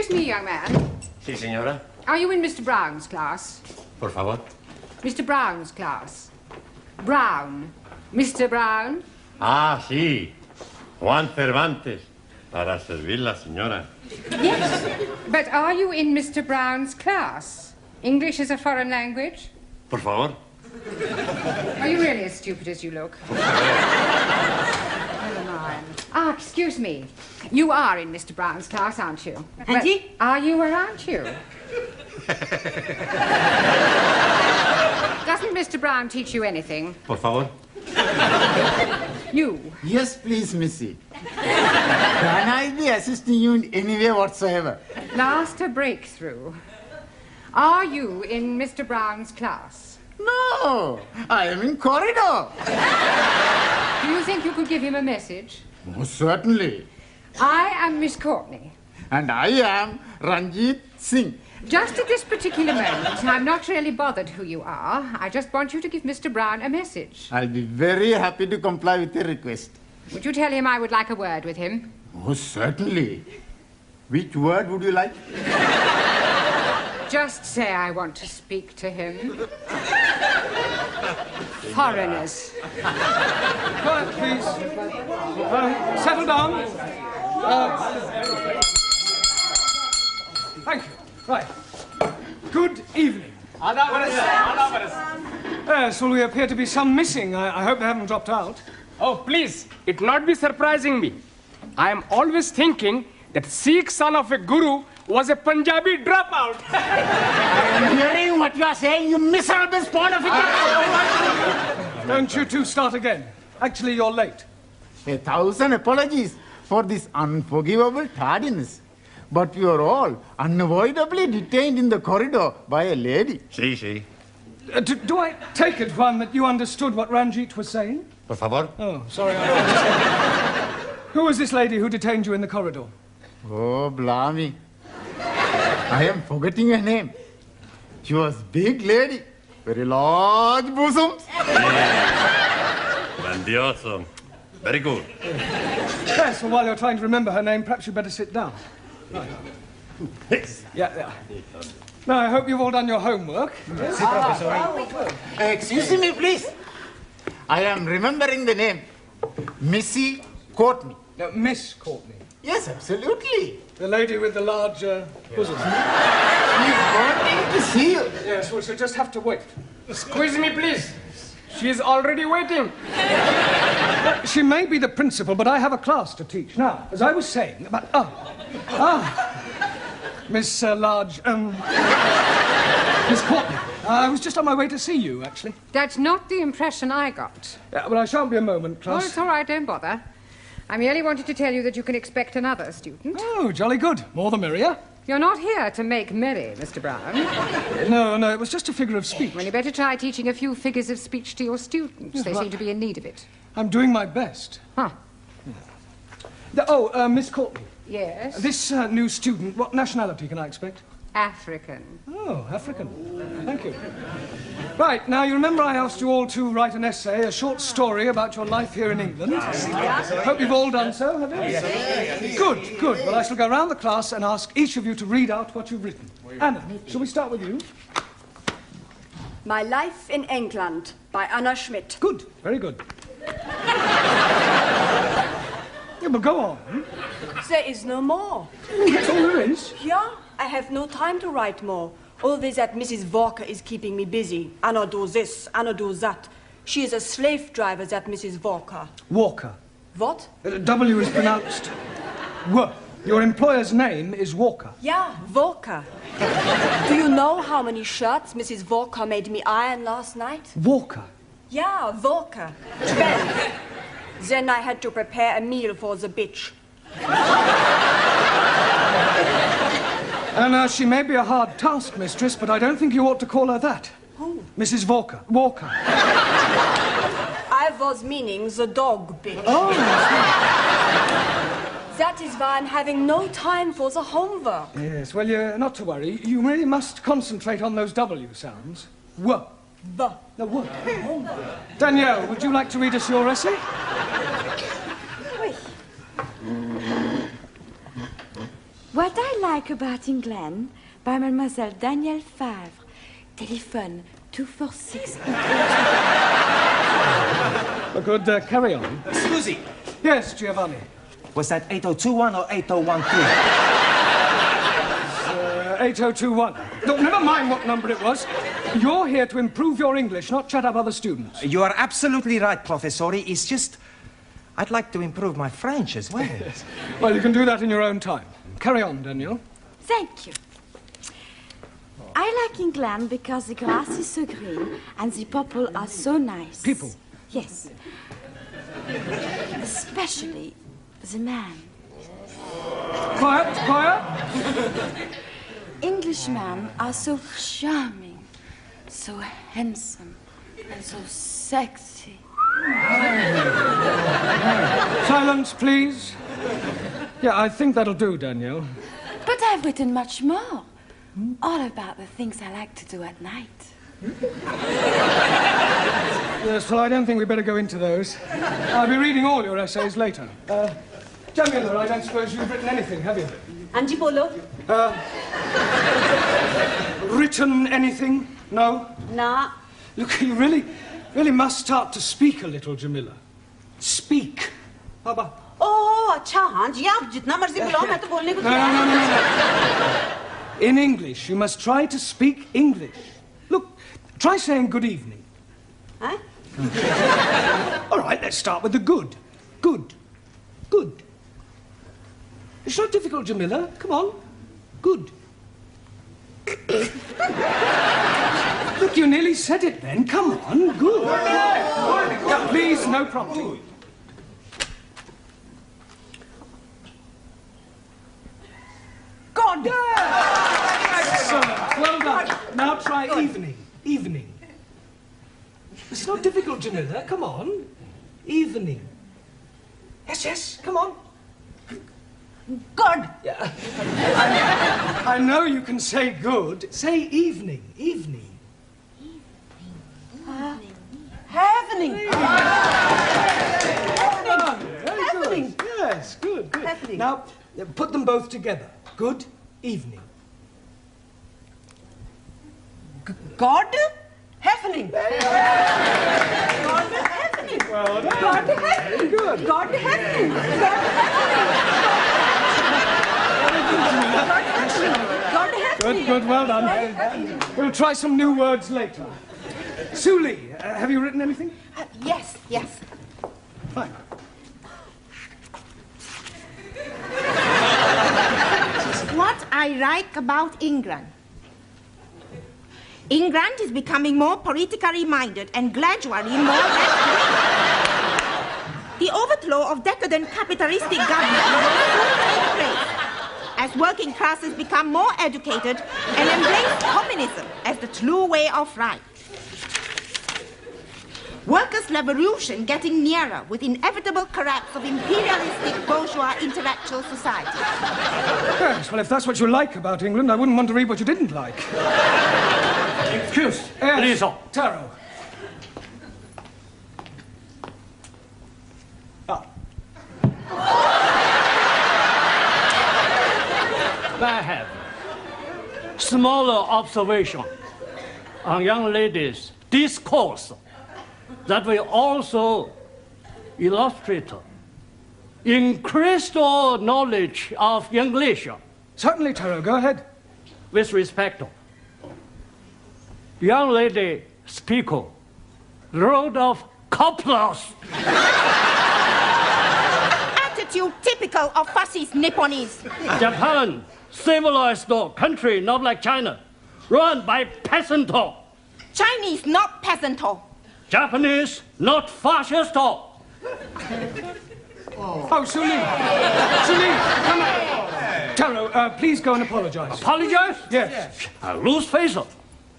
Excuse me, young man. Sí, señora. Are you in Mr. Brown's class? Por favor. Mr. Brown's class. Brown. Mr. Brown? Ah, sí. Juan Cervantes. Para servirla, señora. Yes. But are you in Mr. Brown's class? English is a foreign language? Por favor. Are you really as stupid as you look? Never mind. Ah, excuse me. You are in Mr. Brown's class, aren't you? Auntie? Are you or aren't you? Doesn't Mr. Brown teach you anything? Por favor. You? Yes, please, Missy. Can I be assisting you in any way whatsoever? Last a breakthrough. Are you in Mr. Brown's class? No, I am in corridor. Do you think you could give him a message? Most certainly. I am Miss Courtney. And I am Ranjit Singh. Just at this particular moment, I'm not really bothered who you are. I just want you to give Mr. Brown a message. I'll be very happy to comply with your request. Would you tell him I would like a word with him? Most certainly. Which word would you like? Just say I want to speak to him. Foreigners. Quiet, please. Settle down. Thank you. Right. Good evening. Yes, well, we appear to be some missing. I hope they haven't dropped out. Oh, please, it not be surprising me. I am always thinking that Sikh son of a guru was a Punjabi dropout. I'm hearing what you are saying, you miserable spawn of it. Don't you two start again. Actually, you're late. 1,000 apologies for this unforgivable tardiness. But we are all unavoidably detained in the corridor by a lady. Sí, sí. Do I take it, Juan, that you understood what Ranjit was saying? Por favor. Oh, sorry. Who was this lady who detained you in the corridor? Oh, blimey. I am forgetting her name. She was big lady, very large bosoms. Grandioso. Very good. Yes, well, while you're trying to remember her name, perhaps you'd better sit down. Right. Yeah. Now, I hope you've all done your homework. Yes? Excuse me, please. I am remembering the name. Missy Courtney. No, Miss Courtney. Yes, absolutely. The lady with the large bosom. She's wanting to see you. Yes, well, she'll just have to wait. Squeeze me, please. She is already waiting. She may be the principal, but I have a class to teach. Now, as I was saying about... Miss Miss Courtney. I was just on my way to see you, actually. That's not the impression I got. Yeah, well, I shan't be a moment, class. Oh, it's all right, don't bother. I merely wanted to tell you that you can expect another student. Oh, jolly good. More the merrier. You're not here to make merry, Mr. Brown. No, it was just a figure of speech. Well, you better try teaching a few figures of speech to your students. Yes, They well, seem to be in need of it. I'm doing my best. Huh. Miss Courtney. Yes? This new student, what nationality can I expect? African. Oh, African. Thank you. Right, now you remember I asked you all to write an essay, a short story about your life here in England. Hope you've all done so, have you? Yes. Good. Well, I shall go round the class and ask each of you to read out what you've written. Anna, shall we start with you? My Life in England by Anna Schmidt. Good, very good. Yeah, but go on. There is no more. That's all there is? Yeah, I have no time to write more. Always that Mrs. Walker is keeping me busy. Anna do this, Anna do that. She is a slave driver, that Mrs. Walker. Walker. What? W is pronounced W. Your employer's name is Walker. Yeah, Walker. Do you know how many shirts Mrs. Walker made me iron last night? Walker? Yeah, Walker. 12. Then I had to prepare a meal for the bitch. Anna, she may be a hard taskmistress, but I don't think you ought to call her that. Who? Mrs. Walker. Walker. I was meaning the dog bitch. Oh, That is why I'm having no time for the homework. yes. Well, you're not to worry. You really must concentrate on those W sounds. W. The. No, W. Danielle, would you like to read us your essay? Oui. What I like about England by Mademoiselle Danielle Favre. Telephone 246. Good, carry on. Scusi, Yes, Giovanni. was that 8021 or 8013? 8021. Look, never mind what number it was. You're here to improve your English, not shut up other students. You are absolutely right, Professori. It's just, I'd like to improve my French as well. Well, you can do that in your own time. Carry on, Daniel. Thank you. I like England because the grass is so green and the people are so nice. People? Yes. Especially the man. Quiet, quiet. Englishmen are so charming, so handsome, and so sexy. Silence, please. Yeah, I think that'll do, Danielle. But I've written much more. All about the things I like to do at night. Yes, well, I don't think we better go into those. I'll be reading all your essays later. Jamila, I don't suppose you've written anything, have you? Anji Polo? Written anything? No? Nah. Look, you really must start to speak a little, Jamila. Speak. Baba. Oh, अच्छा हाँ जी आप जितना मर्जी बुलाओ मैं तो बोलने को No. In English, you must try to speak English. Look, try saying good evening. Huh? All right, let's start with the good. Good. Good. It's not difficult, Jamila. Come on. Good. Look, you nearly said it then. Come on. Good. Yeah, please, no prompting. God. Excellent. Well done. Now try evening. Evening. It's not difficult, Jamila. Come on. Evening. Yes. Come on. God. Yeah. I know you can say good. Say evening. Evening. Happening. Happening. Yes, good. Happening. Now, put them both together. Good evening. God. Happening. God happening. Well done. God happening. Good. God happening. God happening. Good, well done. We'll try some new words later. Suli, have you written anything? Yes. Fine. What I like about England. England is becoming more politically minded and gradually more left-wing. The overthrow of decadent capitalistic government will soon take place as working classes become more educated and embrace communism as the true way of life. Workers' revolution getting nearer with inevitable collapse of imperialistic bourgeois intellectual society. Yes, well, if that's what you like about England, I wouldn't want to read what you didn't like. Excuse, Yes, please. Taro. I have smaller observation on young ladies' discourse that will also illustrate increased knowledge of English. Certainly, Taro, go ahead. With respect, young lady speak load of couplers. Attitude typical of fascist Nipponese. Japan, civilized country, not like China, run by peasant. Chinese, not peasant. Japanese, not fascist. Oh, Suli, come on. Taro, please go and apologize. Apologize? Yes. I lose face.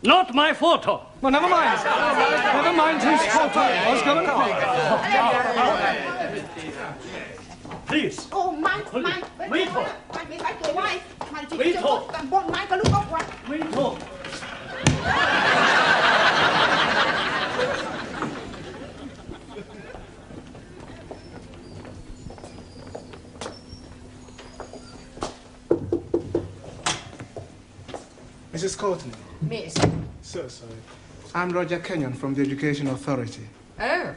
Not my fault. Well, never mind. Never mind whose fault it was. Go and apologize. Please. Oh, my. Wait. Mrs. Courtney. Miss. So sorry. I'm Roger Kenyon from the Education Authority. Oh.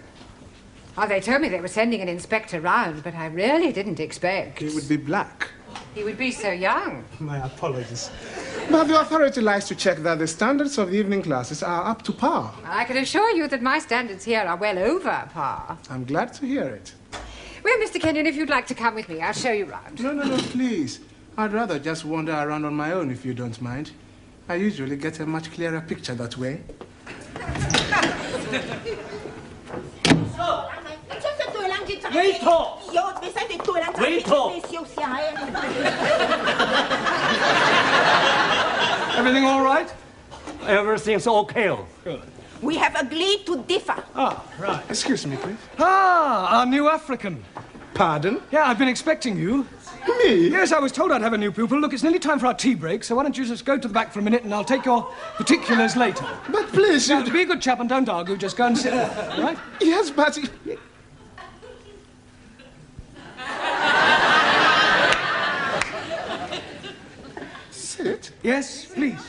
Oh, they told me they were sending an inspector round, but I really didn't expect. He would be black. He would be so young. My apologies. But the authority likes to check that the standards of the evening classes are up to par. I can assure you that my standards here are well over par. I'm glad to hear it. Well, Mr. Kenyon, if you'd like to come with me, I'll show you round. No, please. I'd rather just wander around on my own if you don't mind. I usually get a much clearer picture that way. Wait up! Wait up! Everything all right? Everything's okay. Good. We have agreed to differ. Ah, right. Excuse me, please. Ah, our new African. Pardon? Yeah, I've been expecting you. Me? Yes, I was told I'd have a new pupil. Look, it's nearly time for our tea break, so why don't you just go to the back for a minute and I'll take your particulars later. But please, now, to be a good chap and don't argue, just go and sit there, all right? Yes, but... Sit? Yes, please.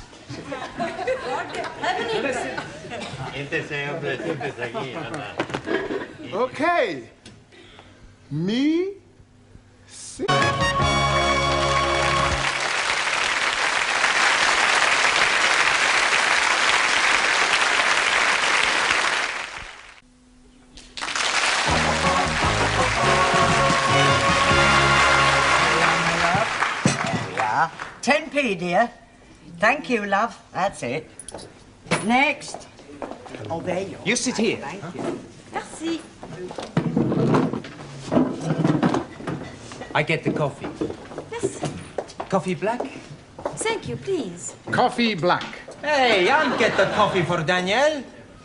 Okay. Me... sit. Yeah. 10p, dear. Thank you, love. That's it. Next. Oh, there you are. You sit here. Thank you. Merci. I get the coffee. Yes. Coffee black? Thank you, please. Coffee black. Hey, I'll get the coffee for Danielle.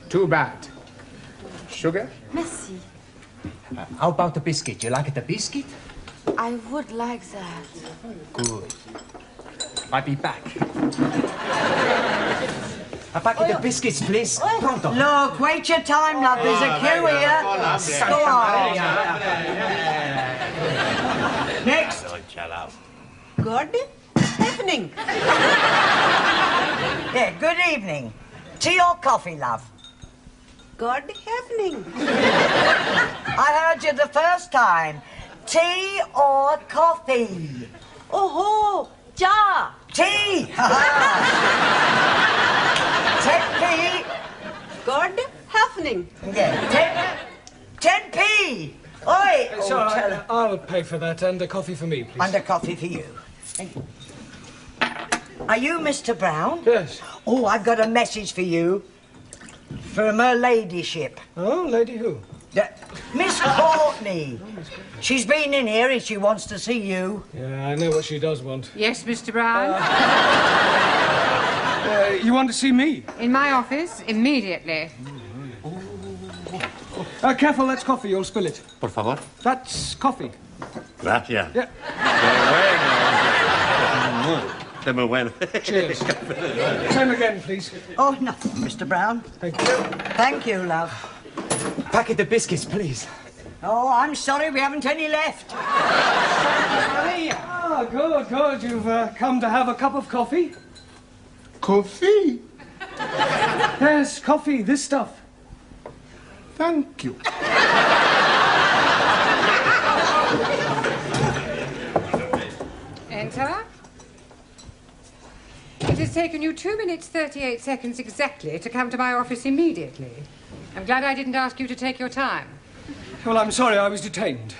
Too bad. Sugar? Merci. How about the biscuit? You like the biscuit? I would like that. Good. I'll be back. A packet of biscuits, please. Pronto. Look, wait your time, love. There's a queue here. Go on. Next. Good evening. Yeah, good evening. Tea or coffee, love? Good evening. I heard you the first time. Tea or coffee? Oh, ja. Tea. 10p. Good evening. Yeah, 10p. Oi. So I'll pay for that and a coffee for me, please. And a coffee for you. Are you Mr. Brown? Yes. Oh, I've got a message for you. From her ladyship. Oh, lady who? Miss Courtney. She's been in here and she wants to see you. Yeah, I know what she does want. Yes, Mr. Brown? You want to see me? In my office, immediately. Careful, that's coffee. You'll spill it. Por favor. That's coffee. Gracias. Yeah. De muy bueno. Cheers. Same again, please. Oh, nothing, Mr. Brown. Thank you. Thank you, love. Packet of biscuits, please. Oh, I'm sorry, we haven't any left. Ah, good. You've come to have a cup of coffee? Coffee? Yes, coffee, this stuff. Thank you. Enter. It has taken you 2 minutes, 38 seconds exactly to come to my office immediately. I'm glad I didn't ask you to take your time. Well, I'm sorry, I was detained.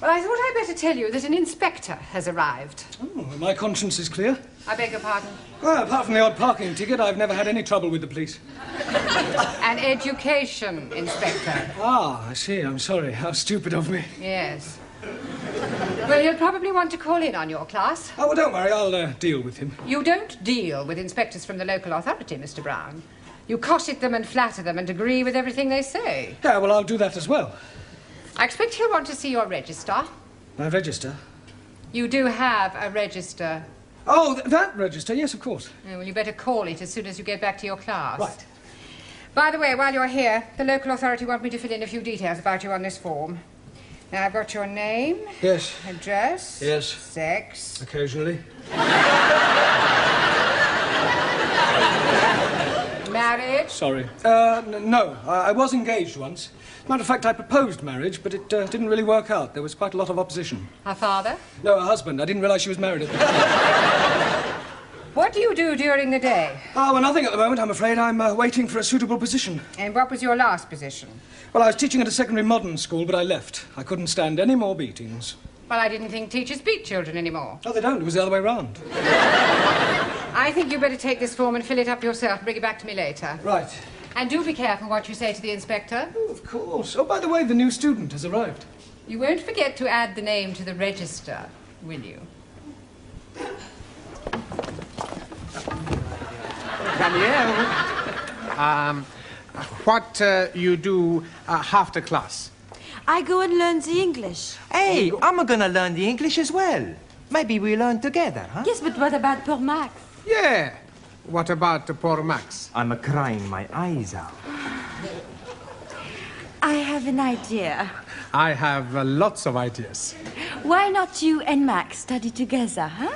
Well, I thought I'd better tell you that an inspector has arrived. Oh, my conscience is clear. I beg your pardon? Well, apart from the odd parking ticket, I've never had any trouble with the police. An education inspector. Ah, I see. I'm sorry. How stupid of me. Yes. Well, he'll probably want to call in on your class. Oh, well, don't worry. I'll deal with him. You don't deal with inspectors from the local authority, Mr. Brown. You cosset them and flatter them and agree with everything they say. Yeah, well, I'll do that as well. I expect he'll want to see your register. My register? You do have a register. Oh, that register? Yes, of course. Oh, well, you better call it as soon as you get back to your class. Right. By the way, while you're here, the local authority want me to fill in a few details about you on this form. Now, I've got your name. Yes. Address. Yes. Sex. Occasionally. married? Sorry. No, I was engaged once. Matter of fact, I proposed marriage, but it didn't really work out. There was quite a lot of opposition. Her father? No, her husband. I didn't realize she was married at the time. What do you do during the day? Oh, well, nothing at the moment, I'm afraid. I'm waiting for a suitable position. And what was your last position? Well, I was teaching at a secondary modern school, but I left. I couldn't stand any more beatings. Well, I didn't think teachers beat children anymore. Oh, they don't. It was the other way round. I think you better take this form and fill it up yourself and bring it back to me later. Right. And do be careful what you say to the inspector. Oh, of course. Oh, by the way, the new student has arrived. You won't forget to add the name to the register, will you? Camiller, what you do after class? I go and learn the English. Hey, I'm gonna learn the English as well. Maybe we learn together, huh? Yes, but what about poor Max? Yeah. What about poor Max? I'm crying my eyes out. I have an idea. I have lots of ideas. Why not you and Max study together, huh?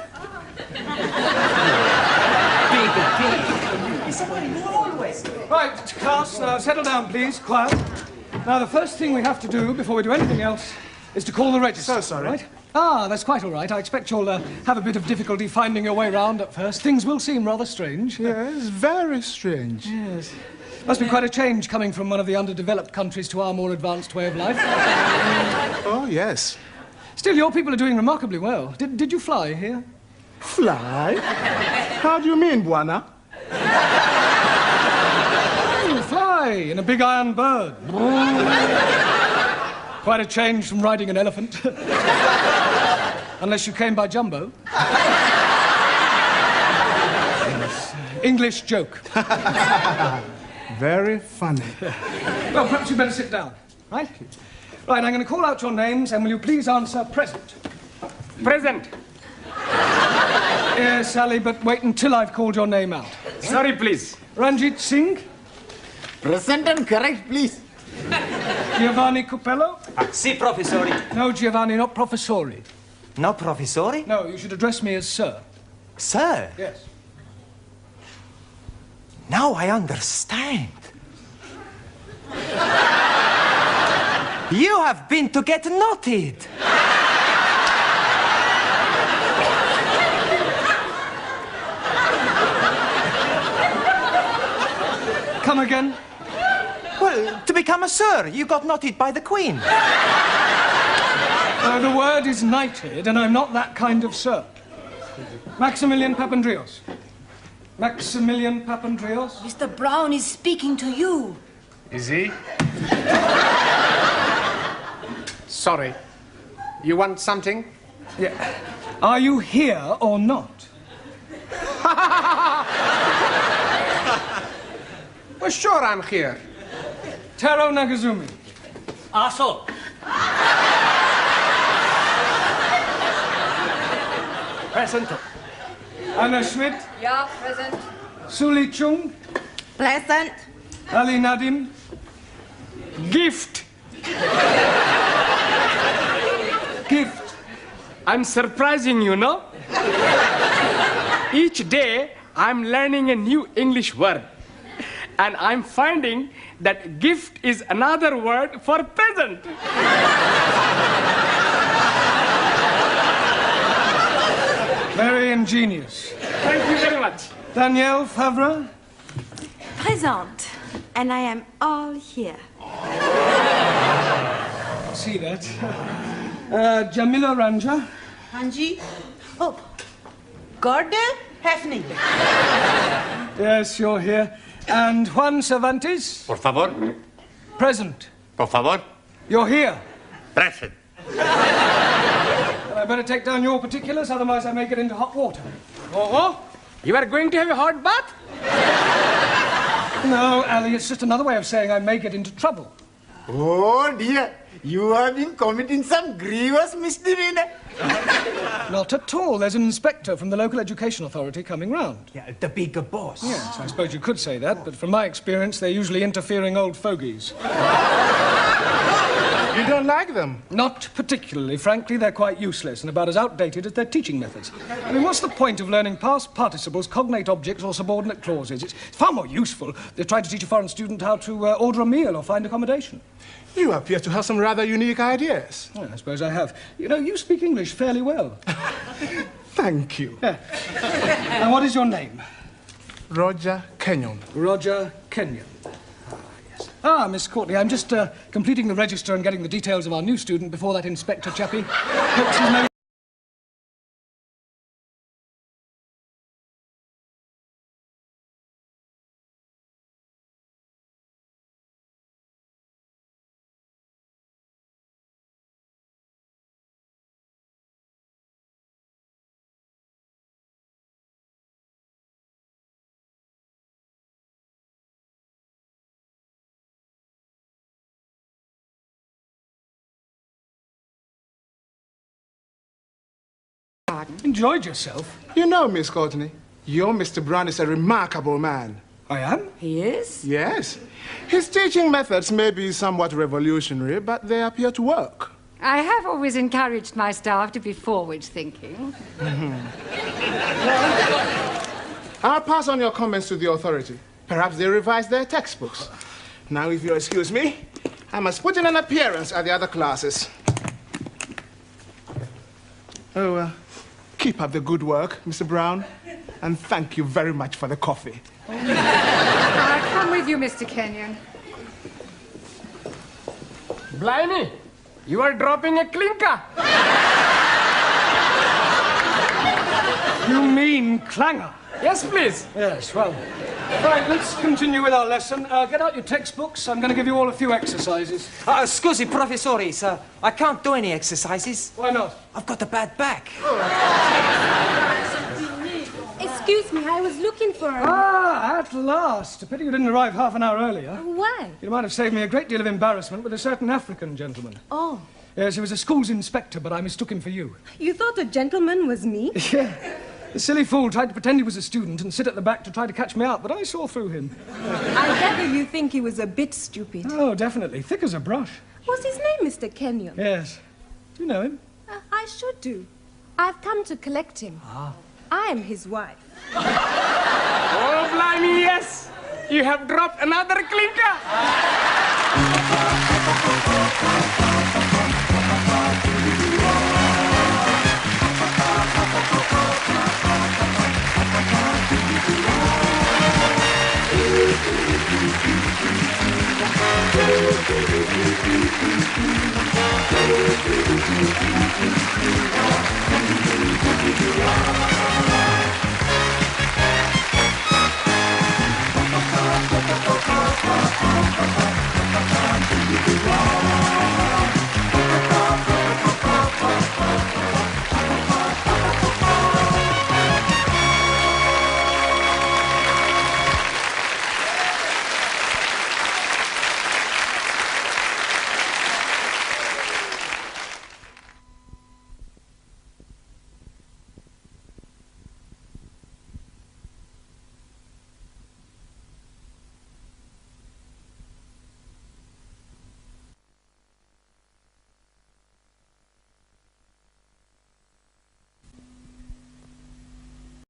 Right, class, now settle down, please. Quiet. Now, the first thing we have to do before we do anything else is to call the register. So sorry. Right? Ah, that's quite all right. I expect you'll have a bit of difficulty finding your way round at first. Things will seem rather strange. Yes, very strange. Yes. Must be quite a change coming from one of the underdeveloped countries to our more advanced way of life. Oh, yes. Still, your people are doing remarkably well. Did you fly here? Fly? How do you mean, Buana? Fly in a big iron bird. Quite a change from riding an elephant. Unless you came by jumbo. Yes. English joke. Very funny. Well, perhaps you'd better sit down, right? Right, I'm going to call out your names, and will you please answer present? Present. Yes, Sally, but wait until I've called your name out. Sorry, please. Ranjit Singh? Present and correct, please. Giovanni Cupello? Si, professori. No, Giovanni, not professori. No, professori? No, you should address me as sir. Sir? Yes. Now I understand. You have been to get knotted. Come again? Well, to become a sir, you got knotted by the Queen. The word is knighted, and I'm not that kind of sir. Maximilian Papandreous. Maximilian Papandreous? Mr. Brown is speaking to you. Is he? Sorry. You want something? Yeah. Are you here or not? Well, sure I'm here. Taro Nagazumi. Aso. Present. Anna Schmidt. Yeah, present. Suli Chung. Present. Ali Nadim. Gift. Gift. I'm surprising you, no? Each day, I'm learning a new English word. And I'm finding that gift is another word for peasant. Very ingenious. Thank you very much. Danielle Favre. Present. And I am all here. See that. Jamila Ranja. Hanji. Oh. Gordon Hefning. Yes, you're here. And Juan Cervantes. Por favor. Present. Por favor. You're here. Present. I better take down your particulars, otherwise I may get into hot water. Oh, you are going to have a hot bath? No, Ali, it's just another way of saying I may get into trouble. Oh, dear. You have been committing some grievous misdemeanor. Not at all. There's an inspector from the local education authority coming round. Yeah, the bigger boss. Yes, I suppose you could say that, but from my experience, they're usually interfering old fogies. You don't like them? Not particularly. Frankly, they're quite useless and about as outdated as their teaching methods. I mean, what's the point of learning past participles, cognate objects, or subordinate clauses? It's far more useful to try to teach a foreign student how to order a meal or find accommodation. You appear to have some rather unique ideas. Well, I suppose I have. You know, you speak English fairly well. Thank you. Yeah. And what is your name? Roger Kenyon. Roger Kenyon. Ah, Miss Courtney, I'm just completing the register and getting the details of our new student before that inspector chappie. Hopes he's no... Enjoyed yourself? You know, Miss Courtney, your Mr. Brown is a remarkable man. I am? He is? Yes. His teaching methods may be somewhat revolutionary, but they appear to work. I have always encouraged my staff to be forward-thinking. I'll pass on your comments to the authority. Perhaps they revise their textbooks. Now, if you'll excuse me, I must put in an appearance at the other classes. Keep up the good work, Mr. Brown, and thank you very much for the coffee. I'll come with you, Mr. Kenyon. Blimey, you are dropping a clinker. You mean clanger? Yes, please. Yes, well. Right, let's continue with our lesson. Get out your textbooks. I'm going to give you all a few exercises. Scusi, professore, sir. I can't do any exercises. Why not? I've got a bad back. Excuse me, I was looking for her. Ah, at last. A pity you didn't arrive half an hour earlier. Why? You might have saved me a great deal of embarrassment with a certain African gentleman. Oh. Yes, he was a school's inspector, but I mistook him for you. You thought a gentleman was me? Yeah. The silly fool tried to pretend he was a student and sit at the back to try to catch me out, but I saw through him. I gather you think he was a bit stupid. Oh, definitely. Thick as a brush. What's his name, Mr. Kenyon? Yes. Do you know him? I should do. I've come to collect him. I am his wife. Oh, blimey, yes. You have dropped another clinker.